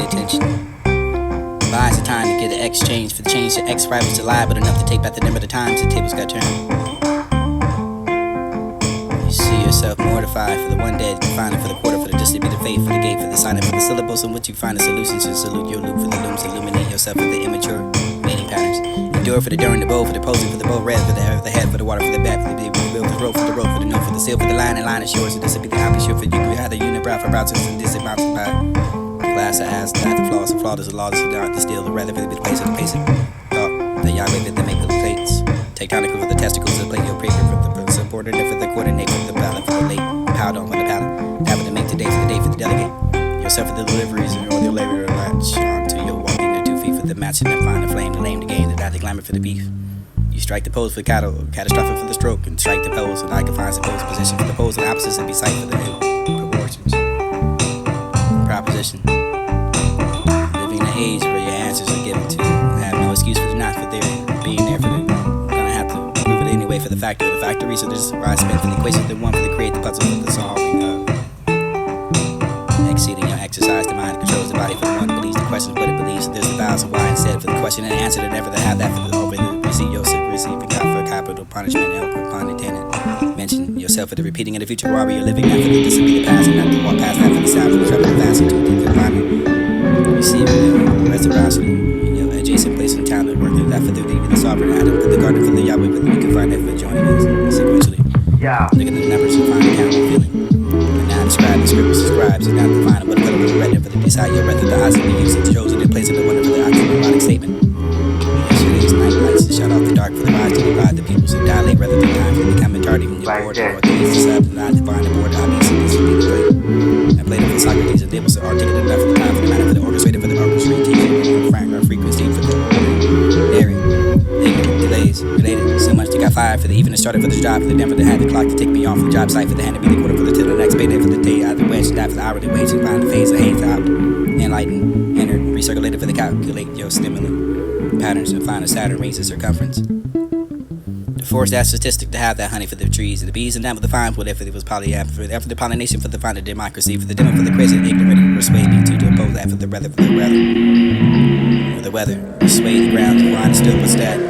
attention. Buys the time to get an exchange for the change to X rivals to lie, but enough to take back the number of the times the tables got turned. You see yourself mortified for the one day, defining for the quarter, for the just to be the faith, for the gate, for the sign, for the syllables in which you find the solutions to salute your loop for the looms, illuminate yourself with the immature mating patterns. Endure for the during the bow, for the posing, for the bow red, for the head, for the water, for the back, for the baby, for the bill, for the rope, for the rope, for the note, for the seal, for the line, and line is yours. So this will be the happy sure for you. You have the unibrow for routes and this amounts of by glass of ass, not the flaws, the flawed is the law, the art, the steel, the rather for the place of the pace of thought, the Yahweh that make the plates. Tectonic for the testicles, the plate, your paper, for the subordinate, for the coordinate, for the ballot, for the late, piled on with the pallet. That would make today for the day, for the delegate. Yourself for the deliveries, or the labor of latch onto your walking the 2 feet for the matching and find the flame, the lame, the gain, the glamour for the beef. You strike the pose for the cattle, catastrophic for the stroke, and strike the pose, and I can find some pose position for the pose and opposites and be sight for the proportions. Proposition. Living in an age where your answers are given to you. Have no excuse for the not for there being there for the gonna have to prove it anyway for the factor of the factory. So this is where I spend for the equation, the one for the create the puzzle for the solving of exceeding your exercise. The mind controls the body for the one believes the questions what it believes. So there's the vows and why instead for the question and answer to never to have that for the over the receive yourself receiving God for capital punishment and pun intended. Mention yourself for the repeating of the future while you're living. Not for the this will be the past and not to walk past that for the sound from the trouble of vast into the confinement. Receiving the reciprocity in your adjacent place in town that work through that for the sovereign Adam for the garden for the Yahweh but we can find that for joining us sequentially. Yeah. Look at the numbers and find the count of feeling. And now describe the script describes and now define what color for the red for the desire your breath of the eyes to be used and chosen in place of the wonder for the oxymoronic statement. Yesterday's night lights to shut off the dark for the rise to divide the peoples and dilate rather than time for becoming tardy when you're bored or the east to not divine the board obvious and this will be the play. And played it for Socrates and they was articulate enough for the time for the matter for the orchestrator for the orchestrating teaching frank or frequency for the daring, ignorant, delays, related, so much to got fired for the even started for the job for the never that had the clock to take me off the job site for the hand to be the quarter for the till the next payday for the day either wedge die for the hourly wage and find the phase of hate out enlighten, entered, recirculated for the calculate your stimulant patterns and find a Saturn rings the circumference. To force that statistic to have that honey for the trees and the bees and down with the vines, whatever it was after the pollination for the final democracy, for the demo for the crazy and ignorant, persuade me to oppose that for the weather, or the weather, persuade the ground to find still what's that.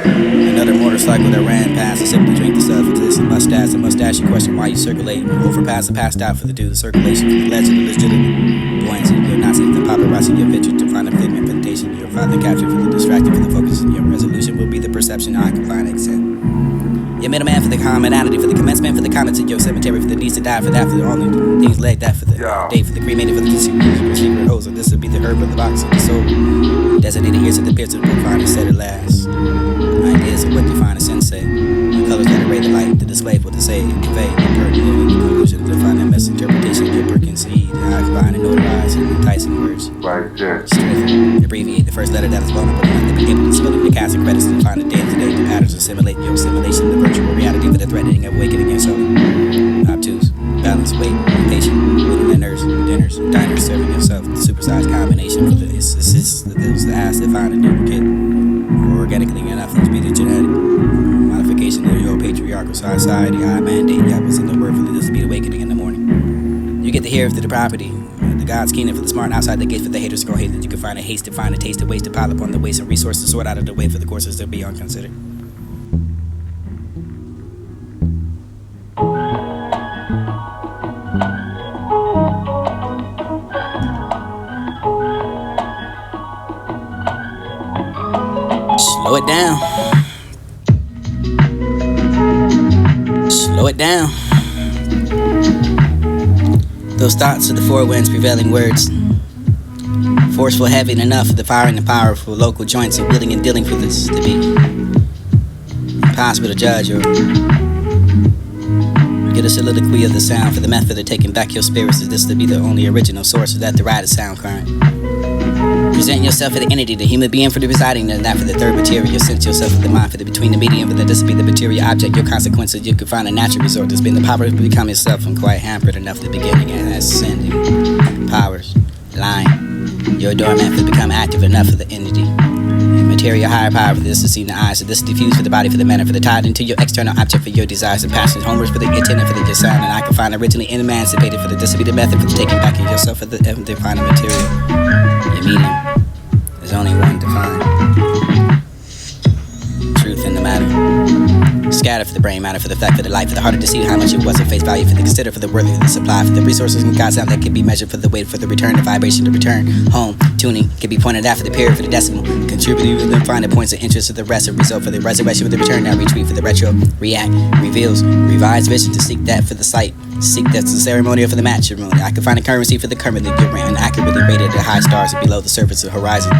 Another motorcycle that ran past and simply drink the stuff into this mustache. The mustache, you question why you circulate. Overpass and passed out for the due. The circulation for the legend, the legitimate buoyancy. You're not seeing the paparazzi, your picture to find a fitment invitation. Your father captured for the distracted for the focus. And your resolution will be the perception I can find except. Your middleman for the commonality, for the commencement, for the comments in your cemetery, for the needs to die, for that, for the only things laid that, for the day, for the cremated, for the secret hose. And this will be the herb of the box of the soul. Designated ears of the pierce of the book, find and said at last. Ideas of what define a sensei. The colors that array the light, the display what to say, convey, the pertinent, the conclusion, to define that misinterpretation, your concede, I combine and notarize and enticing words. Strengthen, abbreviate the first letter that is vulnerable enough to be able to split the cast and credits to find the day to day, the patterns, assimilate your simulation, the virtual reality for the threatening of awakening yourself. Obtuse, balance, weight, patient, within dinners, diners, serving yourself, the supersized combination for the assists, the ass that find a duplicate. Organically enough to be the genetic modification of your patriarchal society. I mandate that was in the word for this to be the awakening in the morning. You get to hear for the property, the God's kingdom for the smart, outside the gate for the haters to go hate that you can find a haste to find a taste, a waste to pile upon the waste and resources to sort out of the way for the courses to be unconsidered. Slow it down. Slow it down. Those thoughts are the four winds prevailing words. Forceful, heavy enough for the fire and the powerful local joints and willing and dealing for this to be impossible to judge or get a soliloquy of the sound for the method of taking back your spirits. Is this to be the only original source of that the ride is sound current? Present yourself for the entity, the human being for the residing, and that for the third material. You sense yourself for the mind for the between the medium, for the this be the material object. Your consequences, you can find a natural resort. There's been the power to become yourself and quite hampered enough to beginning and ascending powers, lying. Your doormat for become active enough for the entity. Material higher power for this to see in the eyes, so this diffuse for the body, for the manner, for the tied into your external object, for your desires and passions, homeward for the intent, for the design, and I can find originally emancipated for the disobedient method, for the taking back of yourself, for the defining material. Your medium, there's only one to find. Truth in the matter. Scatter for the brain matter, for the fact, for the light, for the heart to see how much it was at face value, for the consider, for the worthy, for the supply, for the resources and God's out that can be measured, for the weight, for the return, the vibration, the return, home, tuning, can be pointed out for the period, for the decimal, contributing, and then find the points of interest of the rest, of result, for the resurrection, for the return, now retreat, for the retro, react, reveals, revised vision to seek that for the sight, seek that's the ceremonial for the matrimony. I can find a currency for the currently and accurately rated at high stars and below the surface of the horizon.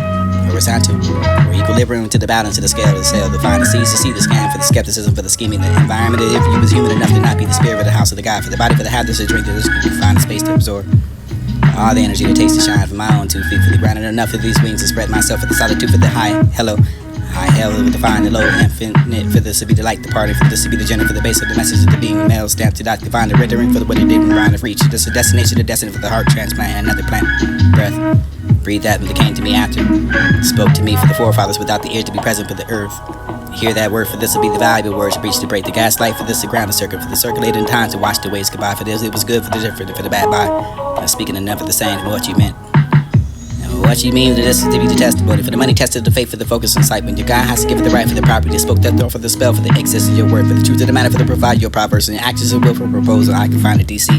Horizontal, or equilibrium to the balance of the scale of the sail, to find the seas to see the scan, for the skepticism, for the scheming, the environment, if you was human enough to not be the spirit of the house of the God, for the body, for the habits to drink, to find the space to absorb all the energy that takes to shine from my own 2 feet, for the grounded enough of these wings to spread myself, for the solitude, for the high hell, with the fine, the low, infinite, for this to be the light, the party, for this to be the gender, for the base of the message of the being male, stamped to that divine, the rendering, for the what it did round of reach, this a destination, the destiny for the heart transplant, and another plant, breath. Breathe that when it came to me after. Spoke to me for the forefathers without the ear to be present for the earth. Hear that word, for this will be the valuable words to breach to break the gaslight, for this the ground to circuit, for the circulating time to wash the ways goodbye, for this it was good, for the different, for the bad bye. Speaking enough of the same for what you meant. And what you mean, this is to be the testimony, for the money tested, the faith, for the focus and sight. When your God has to give it the right for the property, they spoke that door for the spell, for the existence of your word, for the truth of the matter, for the provide your proverbs, and the actions of will for proposal. I can find a DC.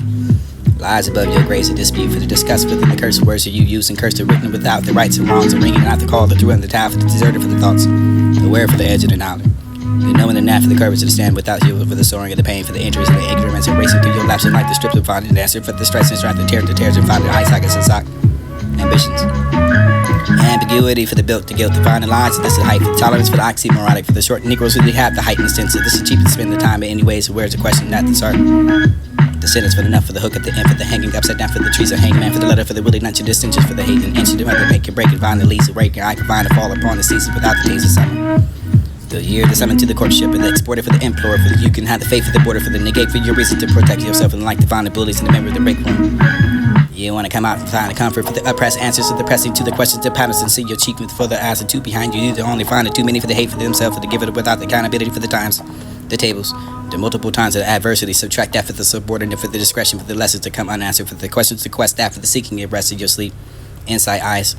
Lies above your grace, a dispute for the disgust within the curse words that you use and curse are written without the rights and wrongs and ringing out the call, the through and the towel, for the deserter, for the thoughts, the where for the edge of the knowledge, the knowing the knack for the courage to stand without you, for the soaring of the pain, for the injuries and the ignorance and racing through your laps and like the strips of finding an answer, for the stress and strength, the tears and finding high sockets and sock ambitions. Ambiguity for the built to guilt, the finding lines, so this is height, for the tolerance, for the oxymoronic, for the short Negroes who have the heightened sense, so this is cheap to spend the time in any ways, so where's the question, not the start. The sentence for the nut, for the hook at the end, for the hanging upside down, for the trees of hangman, for the letter, for the willing, not your distinctions, for the hate and inch, the mother make and break and find the lease, break and I can find a fall upon the season without the taste of summer. The year, the summon to the courtship, and the exporter for the implorer, for the you can have the faith for the border, for the negate for your reason to protect yourself, and like to find the bullies and the member of the break room. You want to come out and find the comfort for the oppressed answers to the pressing to the questions to patterns and see your cheek with for the eyes and two behind you. You to only find it too many for the hate for themselves, for the give it without the accountability for the times, the tables, the multiple times of the adversity. Subtract that for the subordinate, for the discretion, for the lessons to come unanswered, for the questions to quest that for the seeking of rest of your sleep, insight eyes.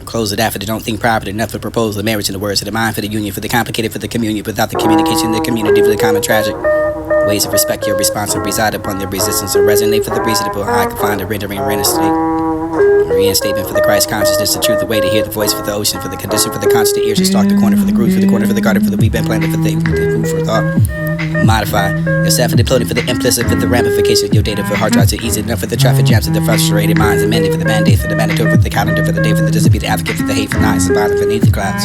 Close it out for the don't think property enough for propose the marriage in the words, for the mind for the union, for the complicated for the communion, without the communication, the community for the common tragic. Ways of respect your response will reside upon the resistance or resonate for the reasonable. I can find a rendering reinstatement for the Christ consciousness, the truth, the way to hear the voice for the ocean, for the condition for the conscious, the ears to stalk the corner for the groove, for the corner for the garden, for the we've been planted for the food for thought. Modify yourself and deploying for the implicit, for the ramification of your data, for hard drives to ease enough for the traffic jams of the frustrated minds, amending for the mandate, for the mandatory, for the calendar, for the day, for the disappear, the advocate, for the hate, for nights, surviving beneath the clouds.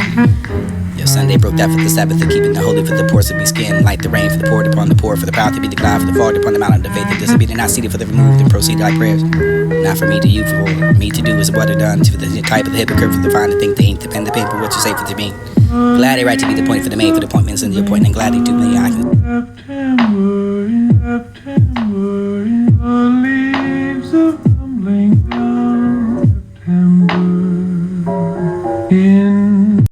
Your Sunday broke that for the Sabbath, for keeping the holy, for the poor to be skinned, like the rain, for the poured upon the poor, for the proud to be the cloud, for the fall upon the mountain, the faith, the disobedient, not seated for the removed, and proceed like prayers. Not for me to you, for me to do is what it done, to the type of the hypocrite, for the fine, the think, the ink, the pen, the pen, for what you say for the being. Gladly right to be the point for the main, for the appointments and the appointment, gladly to me, I can. September, the leaves are tumbling down. September, in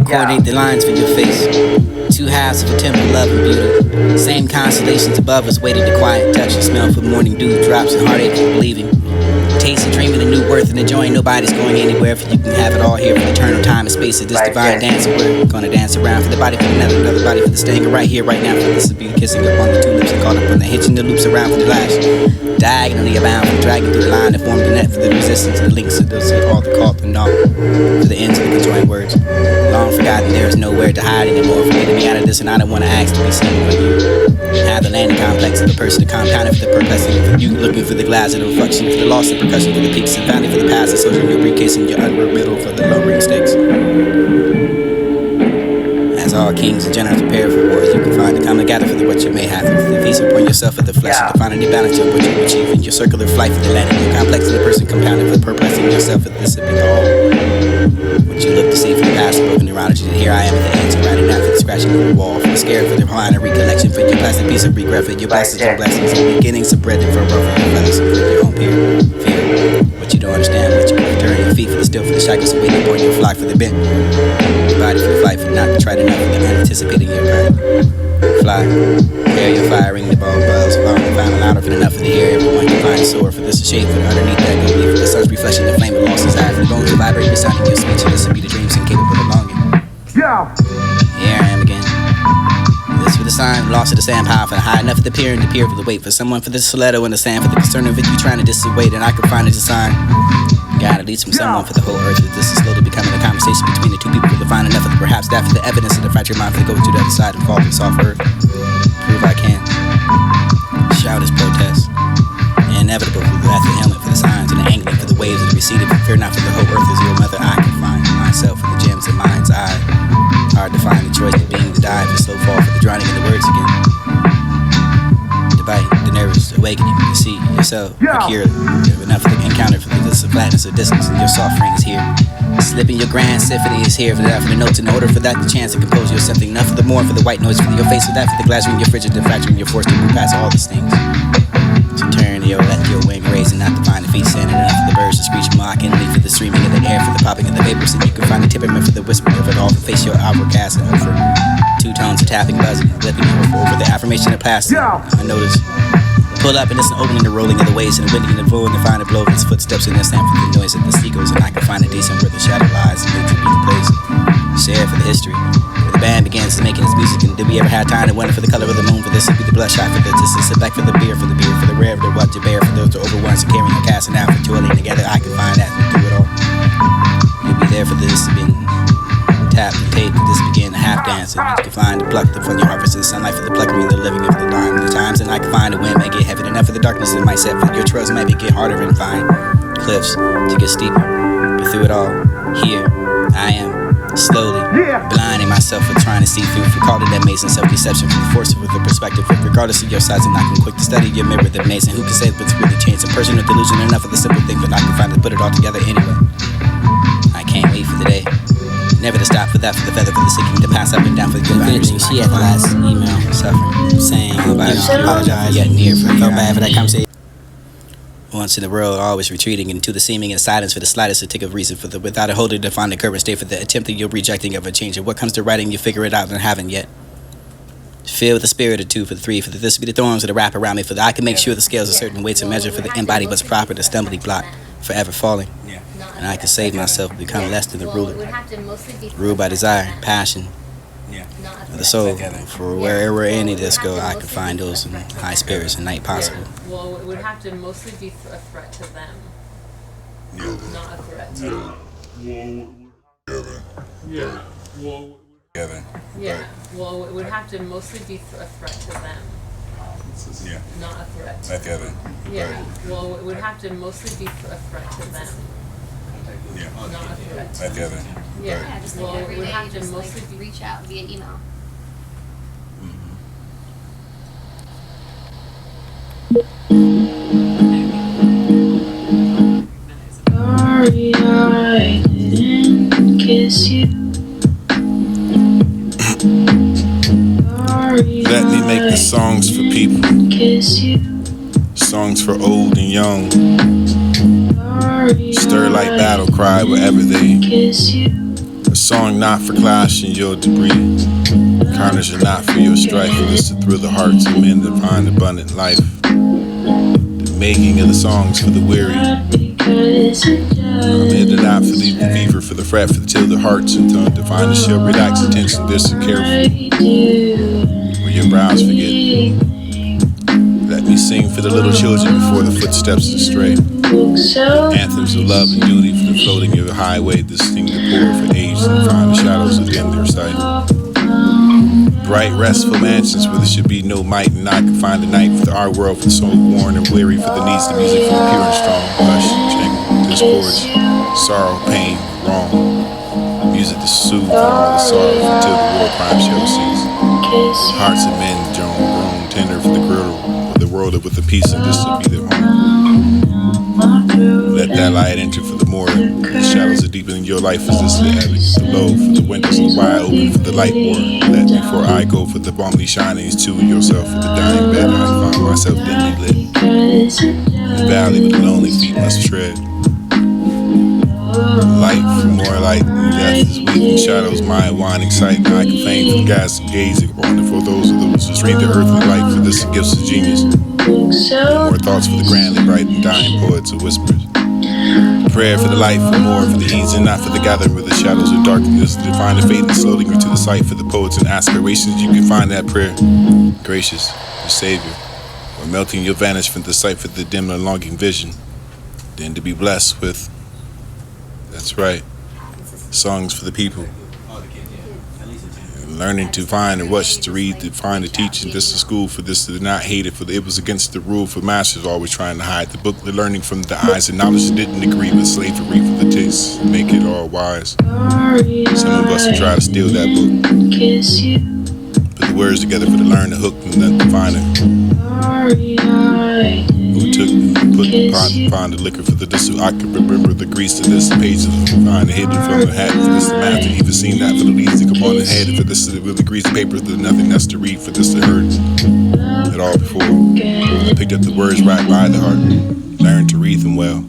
coordinate the lines for your face. Two halves of a temple, love and beauty. Same constellations above us waited to quiet touch and smell for morning dew drops and heartache for believing. taste and dreaming a new worth and enjoying nobody's going anywhere. For you can have it all here for eternal time and space of this divine dance. We're gonna dance around for the body, for another body, for the staying right here, right now. For this will be kissing up on the tulips and caught up on the hitching the loops around for the lash. Diagonally abound for dragging through the line that formed the net for the resistance and the links to those all the caught and all. For the ends of the conjoined words. Long forgotten, there is nowhere to hide anymore. For me to be out of this, and I don't want to ask to be seen when you have the landing complex of the person to compound it for the perplexity. For you looking for the glass of the reflection, for the loss of percussion, for the peaks and valley, for the past, and social in your briefcase and your underwear middle for the lowering stakes. As all kings and generals prepare for wars, you can find the common gather for the what you may have. For the feast upon yourself for the flesh, and to find any balance of what you achieve in your circular flight for the landing. Your complex and the person compounded for the perplexing yourself for this would be all. What you look to see from the past, broken neurology, and here I am at the answer, writing out for the scratching of the wall, for the scared, for the minor recollection, for your plastic piece of regret, for your blessings and blessings, and beginnings of bread and for rough and feathers, for your own fear. What you don't understand, what you can turn your feet for the still, for the shackles of waiting upon your flock, for the bent, your body for the flight, for not to try to know, for the anticipating your kind. Fly, hear your firing, the ball buzz, long and final louder for enough of the air, everyone can find a sword, for this a shade, for the underneath that go leave, for the sun's reflection, the flame of lost desire, for the bones to vibrate, resounding your speech, and this will be the dreams incapable of longing. Yeah. Here I am again. This for the sign, lost to the sand pile, for the high enough of the pier and the pier for the weight, for someone for the stiletto in the sand, for the concern of it you trying to dissuade, and I can find it a sign. God, at least from someone for the whole earth, that this is slowly becoming a conversation between the two people to find enough of the perhaps that for the evidence of the fractured mind for the go to the other side and fall to soft earth. Prove I can. Shout as protest. Inevitable for the athlete helmet for the signs and the angling for the waves of the receded. Fear not for the whole earth is your mother. I can find myself in the gems in mind's eye. Hard to find the choice of being the dive, the slow fall for the drowning in the words again. The bite, the nervous awakening, the see yourself, procure enough of the encounter for the flatness of distance, and your soft ring is here. Slipping your grand symphony is here for that, for the notes in order for that, the chance to compose you something enough for the more, for the white noise for your face, for that, for the glass ring, your frigid, the fracturing, you're forced to move past all these things. So turn your let your wing raise and not to find the feet standing enough for the birds to screech mockingly for the streaming of the air, for the popping of the vapors, and you can find the temperament for the whispering of it all, to face your outward cast and over. Two tones of tapping, buzzing, flipping over the affirmation of past. I notice. Pull up and it's an opening, the rolling of the waves and the winding and the blowing, and find a blow of his footsteps in the sound for the noise of the seagulls, and I can find a decent where the shadow lies and then to be the place. Share for the history. Where the band begins making its music, and did we ever have time to wonder for the color of the moon? For this would be the bloodshot, for this is sit back for the beer, for the rare, for the what to bear, for those to overwhelm and carrying and casting out, for toiling together. I can find that we do it all. You'll be there for this to be tap and tape, for this begin a half dance, and you can find the pluck from your harvest and the sunlight for the plucking and the living of the dying. The times, and I can find the wind may get heavy enough for the darkness it might set, for your trails might get harder and find cliffs to get steeper. But through it all, here I am. Slowly, blinding myself for trying to see through, for called it that maze and self-deception, for the force of the perspective, for regardless of your size, and I can quick to study your mirror, the maze, and who can say what's really changed, a personal delusion, enough of the simple thing, but I can finally put it all together anyway. I can't wait for the day, never to stop for that, for the feather, for the seeking to pass up and down for the good energy. She had the last email, suffering, saying, I apologize, yet near for felt bad for that conversation. Once in the world, always retreating into the seeming and silence for the slightest tick of reason, for the without a holder to find the current state, for the attempt that you're rejecting of a change. And what comes to writing, you figure it out and haven't yet. Feel the spirit of 2 for the 3, for the this be the thorns of the wrap around me, for the I can make sure the scales are certain weights and measure, for the embody what's proper, the stumbling block, forever falling. And I can save myself, become less than the ruler. Ruled by desire, passion, of the soul. For wherever any of this go, I can find those in high spirits and night possible. Well, it would have to mostly be a threat to them, not a threat to Yeah. Well, it would have to mostly be a threat to them, not a threat to Well, it would have to mostly be a threat to them, not a threat to Just Well, like it every would day, have to just mostly like be reach out via email. Sorry I didn't kiss you. Sorry Let me make the songs for people, kiss you. songs for old and young. Sorry Stir like battle cry wherever they. kiss you. A song not for clash and your debris. Carnage are not for your strife, and it's to thrill the hearts of men that find abundant life. The making of the songs for the weary. because it I'm here to does. not for the fever, for the fret, for the chill, the hearts, and to define the show, relax attention, this and careful. I do Where your brows forget. Let me sing for the little children before the footsteps astray. look so Anthems of love and duty for the floating of the highway, this thing to pour for age and find the shadows of dim their sight. Bright, restful mansions where there should be no might, and I can find a night for our world, for the soul worn and weary, for the needs of music, for the pure and strong. Hush, jangle, discords, sorrow, pain, wrong. Music to soothe all the sorrow until the war crime show cease. kiss you. Hearts of men, grown tender for the girdle of the world with the peace, and this will be their home. Let that light enter for the more. The shadows are deeper in your life as this the heaven. The low for the windows are wide open for the light war. Let before I go for the balmy shinings to yourself for the dying bed. I find myself dimly lit. Because it The valley with the lonely feet must tread. Light for more light than death is weak in shadows, my winding sight. Now I can feign for the gas and gazing wonderful those of those who read the earthly light for this gifts of genius. look so More thoughts for the grandly bright and dying poets of whispers. Prayer for the light, for more, for the ease and not for the gathering where the shadows of darkness. To find the faith and slowly to the sight for the poets and aspirations. You can find that prayer, gracious, your Savior, or melting your vanish from the sight for the dim and longing vision. Then to be blessed with, that's right, songs for the people. Learning to find and what to read, to find the teaching. This is school for this to not hate it, for it was against the rule for masters always trying to hide the book. The learning from the eyes and knowledge that didn't agree with slavery for the taste, make it all wise. sorry. Some of us will try to steal that book, Kiss you. put the words together for the learn the hook and then define it. Sorry, I Who took, put the pot to find the liquor for the this? I can remember the grease to this page of find the hidden from the hat for this the math to even seen that for the leads to come on the head for this with the grease paper the nothing that's to read for this to hurt it all before. I picked up the words right by the heart, learned to read them well.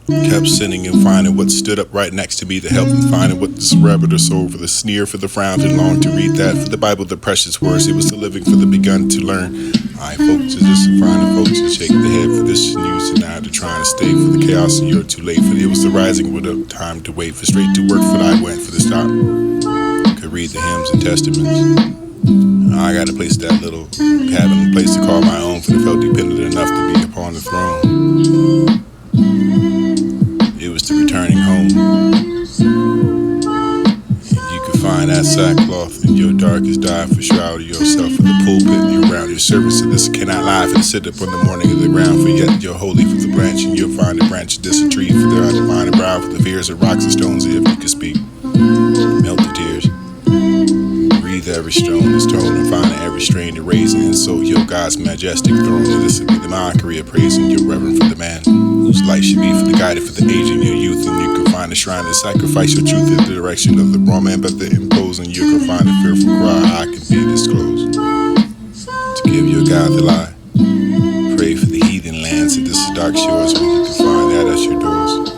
Kept sinning and finding what stood up right next to me to help and finding what the rabbit or soul for the sneer for the frown to long to read that for the Bible the precious words it was the living for the begun to learn. I folks is just finding folks to shake the head for this news and now to trying to stay for the chaos and you're too late for it was the rising with a time to wait for straight to work for I went for the stop. Could read the hymns and testaments. I got a place that little having a place to call my own for the felt dependent enough to be upon the throne. It was the returning home. And you can find that sackcloth in your darkest dive for shroud of yourself for the pulpit you around your service. So this cannot lie for the sit up on the morning of the ground for yet you're holy for the branch and you'll find a branch of this a tree for the divine and brow for the fears of rocks and stones if you could speak. Melt the tears. Breathe every stone is tone and find every strain to raise and insult your God's majestic throne. And this would be the mockery of praising your reverend for the man whose life should be for the guided for the age in your youth. And you can find a shrine to sacrifice your truth in the direction of the wrong man, but the impose and you can find a fearful cry I can be disclosed. To give your God the lie. Pray for the heathen lands and this is dark shores where you can find that at your doors.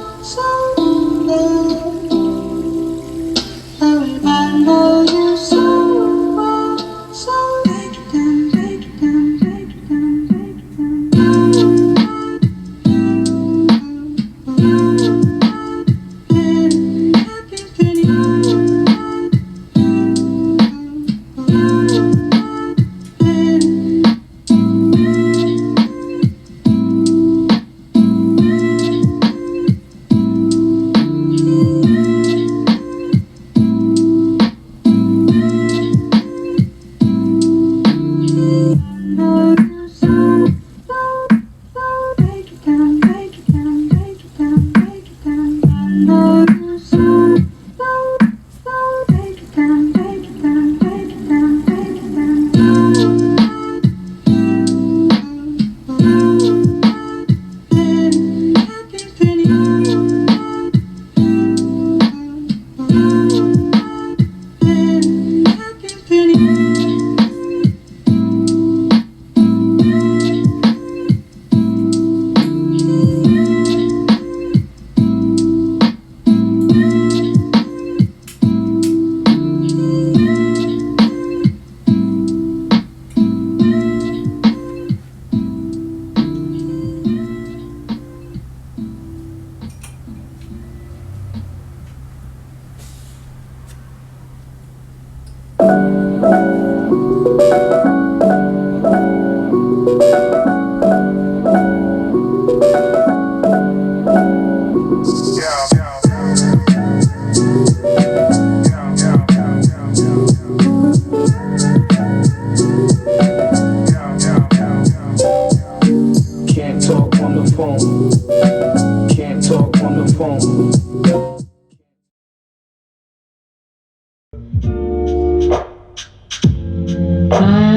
I